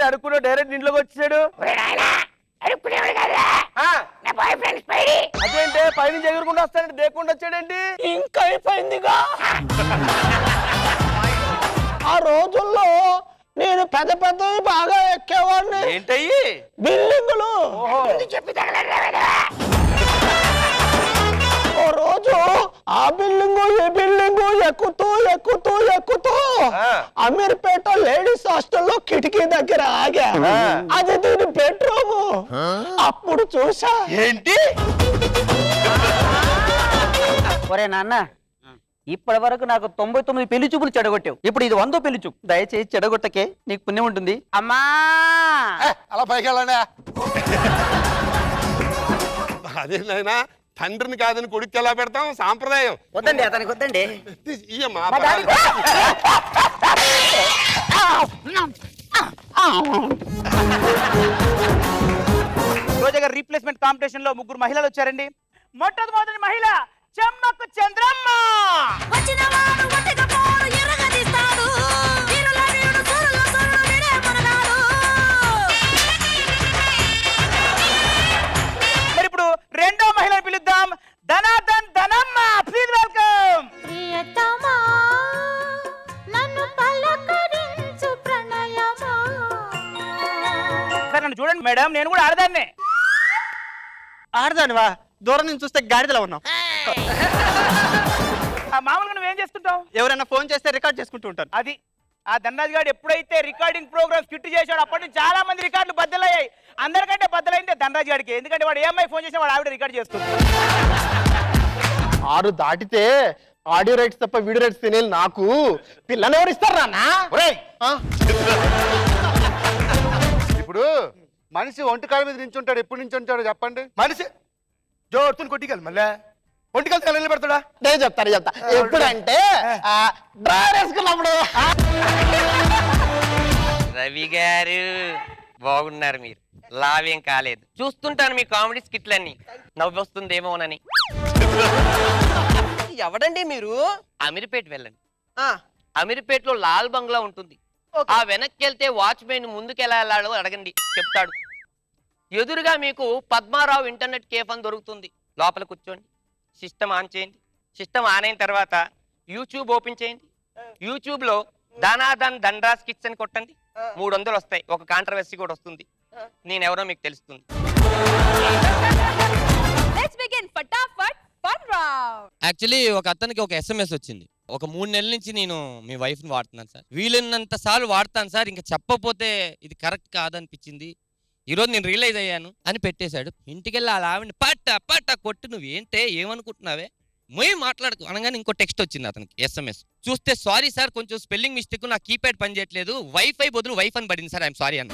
ఏంటి అడుక్కున్నా డైరెక్ట్ ఇంట్లోకి వచ్చాడు? అదేంటే పైనుంచి ఎగురుకుండా వస్తాడంటే దేకుండా వచ్చాడేంటి? ఇంకా అయిపోయిందిగా. ఆ రోజుల్లో నేను పెద్ద పెద్దవి బాగా ఎక్కేవాడిని. ఏంటయ్యి? బిల్డింగులు. ఓ రోజు ఆ బిల్డింగు ఈ బిల్డింగు ఎక్కుతూ ఎక్కుతూ ఎక్కుతూ అమీర్పేట లేడీస్ హాస్టల్లో కిటికీ దగ్గర ఆగా. అది దీని బెడ్రూమ్. అప్పుడు చూసా. ఏంటి? ఒరే నాన్న, ఇప్పటి వరకు నాకు 99 పెళ్లి చూపులు చెడగొట్టావు. ఇప్పుడు ఇది 100వ పెళ్లి చూపు. దయచేసి చెడగొట్టకే, నీకు పుణ్యం ఉంటుంది. అమ్మా అలా పైకి వెళ్ళండి. అదే నాయనా, తండ్రిని కాదని కొడుకు ఎలా పెడతాం? సాంప్రదాయం. వద్దండి, అతనికి వద్దండి. రోజా గారు రీప్లేస్మెంట్ కాంపిటీషన్ లో 3 మహిళలు వచ్చారండి. మొట్టమొదటి మహిళ చెమ్మకు చంద్రమ్మ. మరి ఇప్పుడు రెండో మహిళను పిలుద్దాం. ధనాధన్ ధనమ్మ. Please welcome. నన్ను చూడండి మేడం, నేను కూడా ఆడదాన్నే. ఆడదానివా? దూరం నుంచి చూస్తే గాడిదలా ఉన్నావు. మామూలుగా నువ్వేం చేస్తుంటావు? ఎవరైనా ఫోన్ చేస్తే రికార్డ్ చేసుకుంటూ ఉంటాను. అది ఆ ధనరాజ్ గారు ఎప్పుడైతే రికార్డింగ్ ప్రోగ్రామ్ స్కిట్ చేశాడు అప్పటి నుంచి చాలా మంది రికార్డులు బద్దలయ్యాయి. అందరికంటే బద్దలైందే ధనరాజ్ గారికి. ఎందుకంటే వాడు ఏమై ఫోన్ చేసినా వాడు ఆవిడ రికార్డ్ చేస్తుంది. 6 దాటితే ఆడియో రైట్స్ తప్ప వీడియో రైట్స్ తినేది నాకు. పిల్లని ఎవరు ఇస్తారా? ఇప్పుడు మనిషి ఒంటికాల మీద నించుంటాడు. ఎప్పుడు నించుంటాడు చెప్పండి? మనిషి జోడుతుని కొట్టికెళ్ళి మళ్ళీ ఒంటికెళ్తే నిలబెడతాడా? నేను చెప్తా. ఎప్పుడంటే డ్రైవర్ వేసుకున్నప్పుడు. రవి గారు బాగున్నారు, మీరు లావేం కాలేదు. చూస్తుంటాను మీ కామెడీ స్కిట్లన్నీ, నవ్వు వస్తుందేమోనని. ఎవడండి మీరు? అమీర్పేట వెళ్ళండి. అమీర్పేటలో లాల్ బంగ్లా ఉంటుంది. ఆ వెనక్కి వెళ్తే వాచ్మెన్ ముందుకు ఎలా వెళ్ళాడో అడగండి, చెప్తాడు. ఎదురుగా మీకు పద్మారావు ఇంటర్నెట్ కేఫ్ అని దొరుకుతుంది. లోపల కూర్చోండి, సిస్టమ్ ఆన్ చేయండి. సిస్టమ్ ఆన్ అయిన తర్వాత యూట్యూబ్ ఓపెన్ చేయండి. యూట్యూబ్ లో ధనాధన్ ధనరాజ్ స్కిట్స్ అని కొట్టండి. 300 వస్తాయి. ఒక కాంట్రవర్సీ కూడా వస్తుంది. నేనెవరో మీకు తెలుస్తుంది. యాక్చువల్లీ ఒక అతనికి ఒక SMS వచ్చింది. ఒక 3 నెలల నుంచి నేను మీ వైఫ్ని వాడుతున్నాను సార్, వీలైనంత సార్లు వాడతాను సార్, ఇంకా చెప్పపోతే ఇది కరెక్ట్ కాదనిపించింది, ఈరోజు నేను రియలైజ్ అయ్యాను అని పెట్టేశాడు. ఇంటికెళ్ళి అలా ఆవిడని పట్ట కొట్టు, నువ్వేంటే ఏమనుకుంటున్నావే మొయ్యి మాట్లాడుకు అనగానే ఇంకో టెక్స్ట్ వచ్చింది అతనికి SMS. చూస్తే సారీ సార్, కొంచెం స్పెల్లింగ్ మిస్టేక్, నా కీప్యాడ్ పని చేయట్లేదు, వైఫై బదులు వైఫ్ అని పడింది సార్, ఐఎమ్ సారీ అన్న.